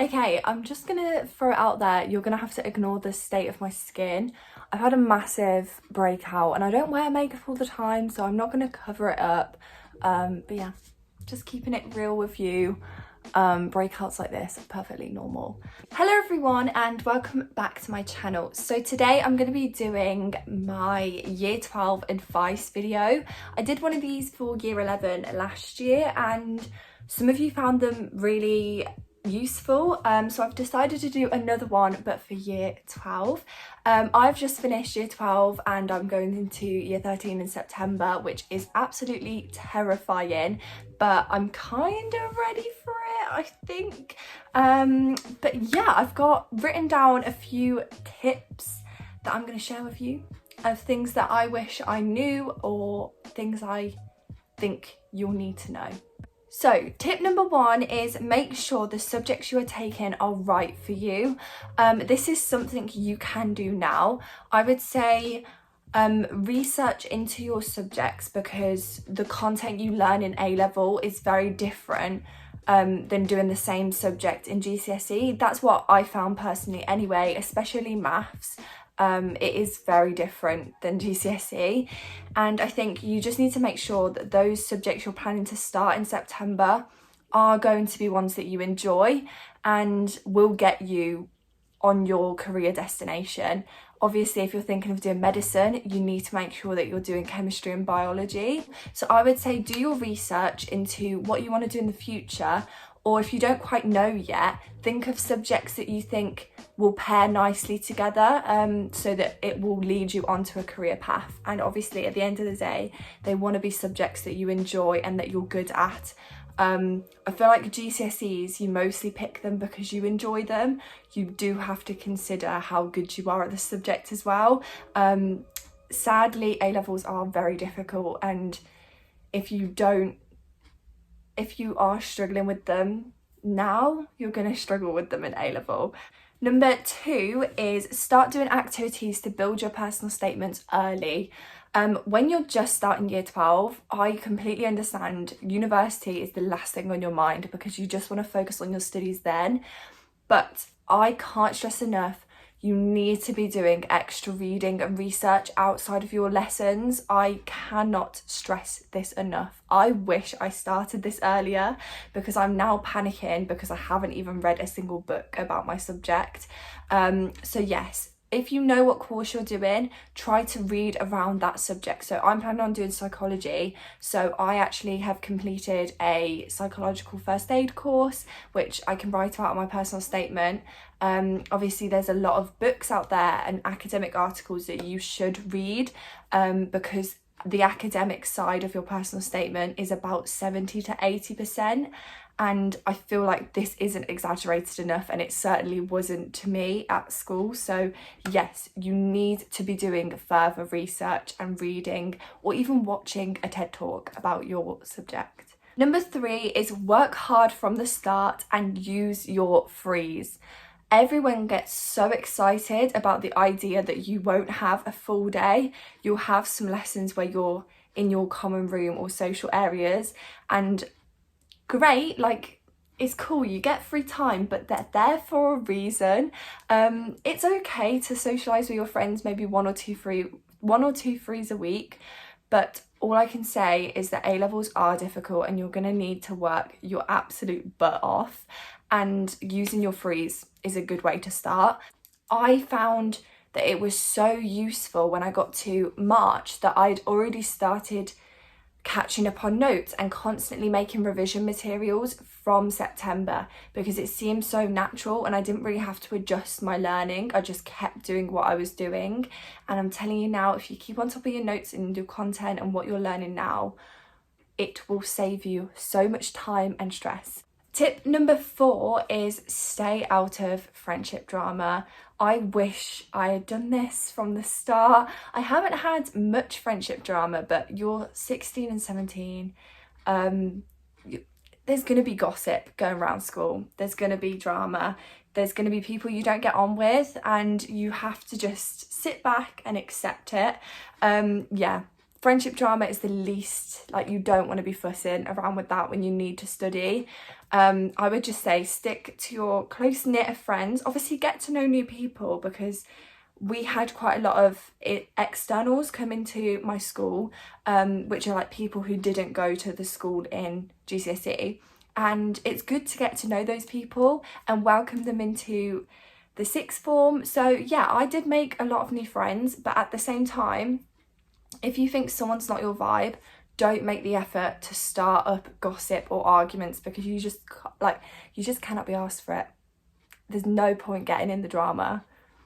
Okay, I'm just gonna throw it out there. You're gonna have to ignore the state of my skin. I've had a massive breakout and I don't wear makeup all the time, so I'm not gonna cover it up. But yeah, just keeping it real with you. Breakouts like this are perfectly normal. Hello everyone and welcome back to my channel. So today I'm going to be doing my year 12 advice video. I did one of these for year 11 last year and some of you found them really useful, so I've decided to do another one but for year 12. I've just finished year 12 and I'm going into year 13 in September, which is absolutely terrifying, but I'm kind of ready for it, I think. But yeah, I've got written down a few tips that I'm going to share with you of things that I wish I knew or things I think you'll need to know. So tip number one is make sure the subjects you are taking are right for you. This is something you can do now. I would say research into your subjects because the content you learn in A-level is very different than doing the same subject in GCSE. That's what I found personally anyway, especially maths. It is very different than GCSE, and I think you just need to make sure that those subjects you're planning to start in September are going to be ones that you enjoy and will get you on your career destination. Obviously, if you're thinking of doing medicine, you need to make sure that you're doing chemistry and biology. So I would say do your research into what you want to do in the future, or if you don't quite know yet, think of subjects that you think will pair nicely together, so that it will lead you onto a career path. And obviously at the end of the day, they want to be subjects that you enjoy and that you're good at. I feel like GCSEs, you mostly pick them because you enjoy them. You do have to consider how good you are at the subject as well. Sadly, A-levels are very difficult, and if you are struggling with them now, you're going to struggle with them in A-level. Number two is start doing activities to build your personal statements early. When you're just starting year 12, I completely understand university is the last thing on your mind because you just want to focus on your studies then. But I can't stress enough, you need to be doing extra reading and research outside of your lessons. I cannot stress this enough. I wish I started this earlier because I'm now panicking because I haven't even read a single book about my subject. So yes, if you know what course you're doing, try to read around that subject. So I'm planning on doing psychology, so I actually have completed a psychological first aid course, which I can write about in my personal statement. Obviously there's a lot of books out there and academic articles that you should read, because the academic side of your personal statement is about 70 to 80%. And I feel like this isn't exaggerated enough, and it certainly wasn't to me at school. So yes, you need to be doing further research and reading, or even watching a TED Talk about your subject. Number three is work hard from the start and use your frees. Everyone gets so excited about the idea that you won't have a full day. You'll have some lessons where you're in your common room or social areas, and great, like it's cool, you get free time, but they're there for a reason. It's okay to socialize with your friends, maybe one or two frees a week, but all I can say is that A-levels are difficult and you're going to need to work your absolute butt off, and using your frees is a good way to start. I found that it was so useful when I got to March that I'd already started catching up on notes and constantly making revision materials from September because it seemed so natural and I didn't really have to adjust my learning. I just kept doing what I was doing, and I'm telling you now, if you keep on top of your notes and your content and what you're learning now, it will save you so much time and stress. Tip number four is stay out of friendship drama. I wish I had done this from the start. I haven't had much friendship drama, but you're 16 and 17. There's going to be gossip going around school. There's going to be drama. There's going to be people you don't get on with, and you have to just sit back and accept it. Yeah, friendship drama is the least, like, you don't want to be fussing around with that when you need to study. I would just say stick to your close-knit of friends. Obviously get to know new people, because we had quite a lot of externals come into my school, which are like people who didn't go to the school in GCSE, and it's good to get to know those people and welcome them into the sixth form. So yeah, I did make a lot of new friends, but at the same time, if you think someone's not your vibe, don't make the effort to start up gossip or arguments, because you just cannot be asked for it. There's no point getting in the drama.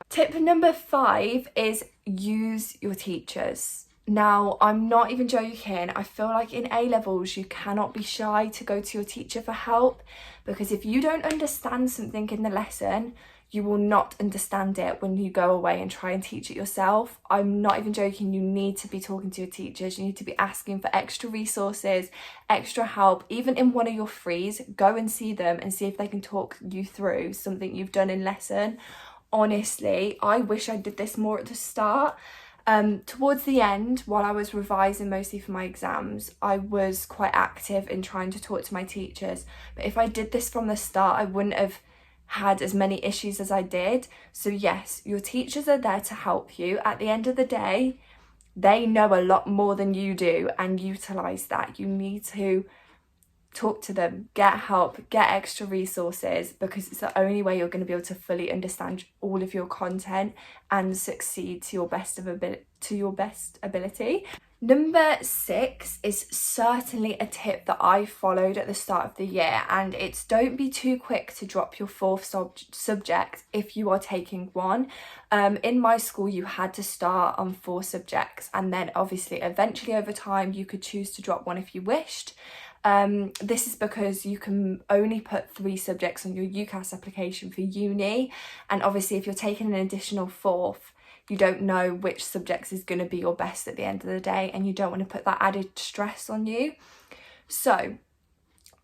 Tip number 5 is use your teachers. Now, I'm not even joking. I feel like in A-levels, you cannot be shy to go to your teacher for help, because if you don't understand something in the lesson, you will not understand it when you go away and try and teach it yourself. I'm not even joking. You need to be talking to your teachers. You need to be asking for extra resources, extra help. Even in one of your frees, go and see them and see if they can talk you through something you've done in lesson. Honestly, I wish I did this more at the start. Towards the end, while I was revising mostly for my exams, I was quite active in trying to talk to my teachers. But if I did this from the start, I wouldn't have had as many issues as I did. So yes, your teachers are there to help you. At the end of the day, they know a lot more than you do, and utilize that. You need to talk to them, get help, get extra resources, because it's the only way you're going to be able to fully understand all of your content and succeed to your best ability. Number 6 is certainly a tip that I followed at the start of the year, and it's don't be too quick to drop your 4th subject if you are taking one. In my school, you had to start on 4 subjects, and then obviously eventually over time you could choose to drop one if you wished. This is because you can only put 3 subjects on your UCAS application for uni, and obviously if you're taking an additional 4th, you don't know which subjects is going to be your best at the end of the day, and you don't want to put that added stress on you. So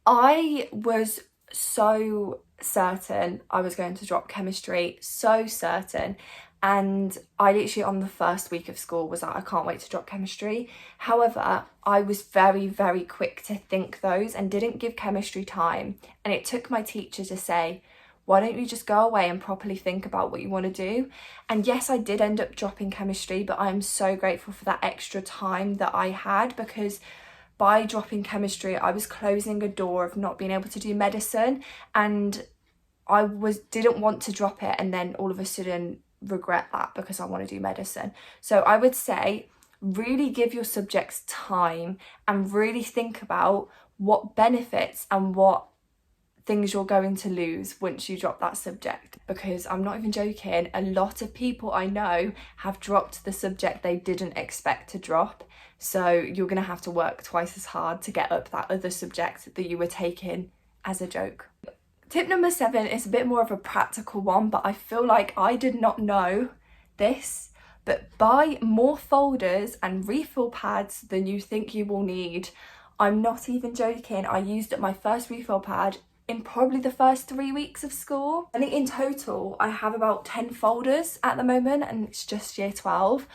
I was so certain I was going to drop chemistry, so certain. And I literally on the first week of school was like, I can't wait to drop chemistry. However, I was very, very quick to think those and didn't give chemistry time. And it took my teacher to say, why don't you just go away and properly think about what you want to do? And yes, I did end up dropping chemistry, but I'm so grateful for that extra time that I had, because by dropping chemistry, I was closing a door of not being able to do medicine, and I didn't want to drop it and then all of a sudden regret that because I want to do medicine. So I would say really give your subjects time and really think about what benefits and what things you're going to lose once you drop that subject, because I'm not even joking, a lot of people I know have dropped the subject they didn't expect to drop, so you're going to have to work twice as hard to get up that other subject that you were taking as a joke. Tip number 7 is a bit more of a practical one, but I feel like I did not know this, but buy more folders and refill pads than you think you will need. I'm not even joking, I used up my first refill pad in probably the first 3 weeks of school. I think in total I have about 10 folders at the moment, and it's just year 12.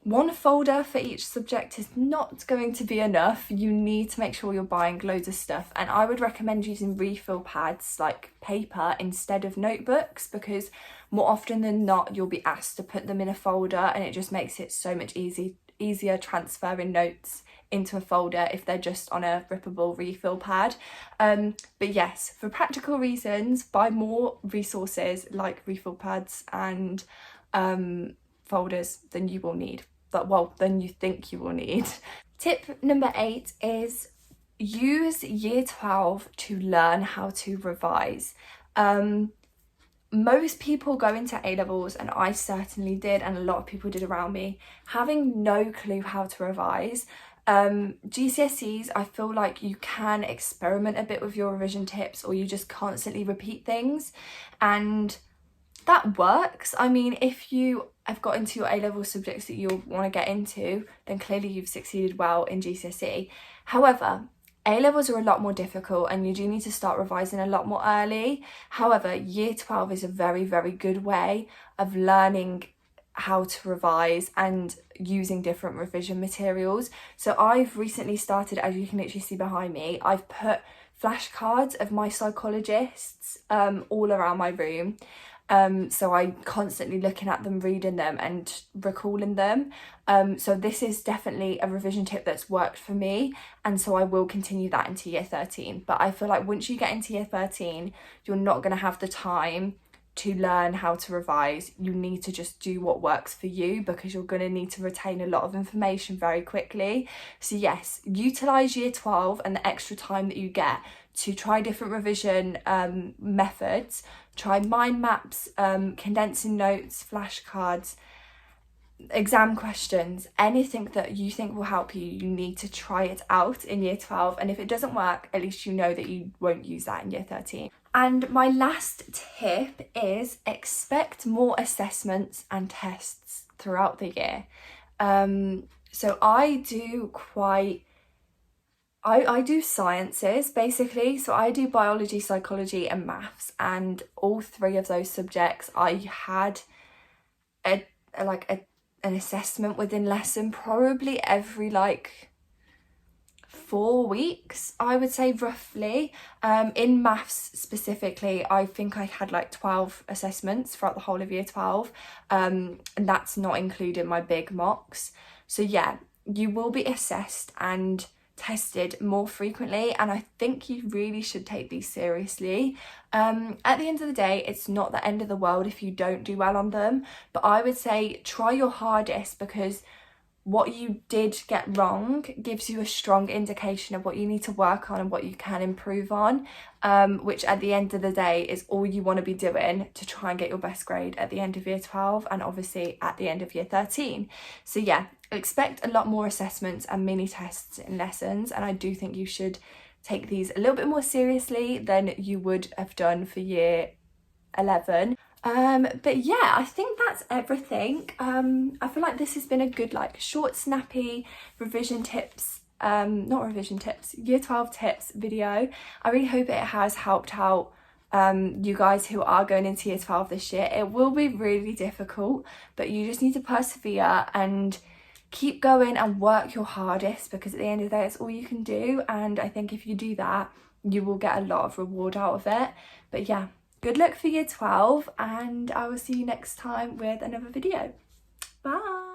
One folder for each subject is not going to be enough. You need to make sure you're buying loads of stuff, and I would recommend using refill pads like paper instead of notebooks, because more often than not you'll be asked to put them in a folder, and it just makes it so much easier transferring notes into a folder if they're just on a rippable refill pad. But yes, for practical reasons, buy more resources like refill pads and folders than you will need, than you think you will need. Tip number 8 is use year 12 to learn how to revise. Most people go into A-levels, and I certainly did, and a lot of people did around me, having no clue how to revise. GCSEs, I feel like you can experiment a bit with your revision tips, or you just constantly repeat things, and that works. I mean, if you have got into your A-level subjects that you want to get into, then clearly you've succeeded well in GCSE. However, A-levels are a lot more difficult, and you do need to start revising a lot more early. However, year 12 is a very, very good way of learning how to revise and using different revision materials. So I've recently started, as you can literally see behind me, I've put flashcards of my psychologists all around my room. So I'm constantly looking at them, reading them and recalling them. So this is definitely a revision tip that's worked for me, and so I will continue that into year 13. But I feel like once you get into year 13, you're not going to have the time to learn how to revise. You need to just do what works for you, because you're going to need to retain a lot of information very quickly. So yes, utilise year 12 and the extra time that you get to try different revision methods. Try mind maps, condensing notes, flashcards, exam questions, anything that you think will help you. You need to try it out in year 12, and if it doesn't work, at least you know that you won't use that in year 13. And my last tip is expect more assessments and tests throughout the year. So I do sciences basically, so I do biology, psychology and maths, and all three of those subjects I had an assessment within lesson probably every 4 weeks, I would say, roughly. In maths specifically, I think I had 12 assessments throughout the whole of year 12, and that's not including my big mocks. So yeah, you will be assessed and tested more frequently, and I think you really should take these seriously. At the end of the day, it's not the end of the world if you don't do well on them, but I would say try your hardest, because what you did get wrong gives you a strong indication of what you need to work on and what you can improve on, which at the end of the day is all you want to be doing to try and get your best grade at the end of year 12 and obviously at the end of year 13. So yeah, expect a lot more assessments and mini tests in lessons, and I do think you should take these a little bit more seriously than you would have done for year 11. But yeah, I think that's everything. I feel like this has been a good short snappy revision tips, not revision tips, year 12 tips video. I really hope it has helped out you guys who are going into year 12 this year. It will be really difficult, but you just need to persevere and keep going and work your hardest, because at the end of the day it's all you can do, and I think if you do that you will get a lot of reward out of it. But yeah, good luck for year 12, and I will see you next time with another video. Bye!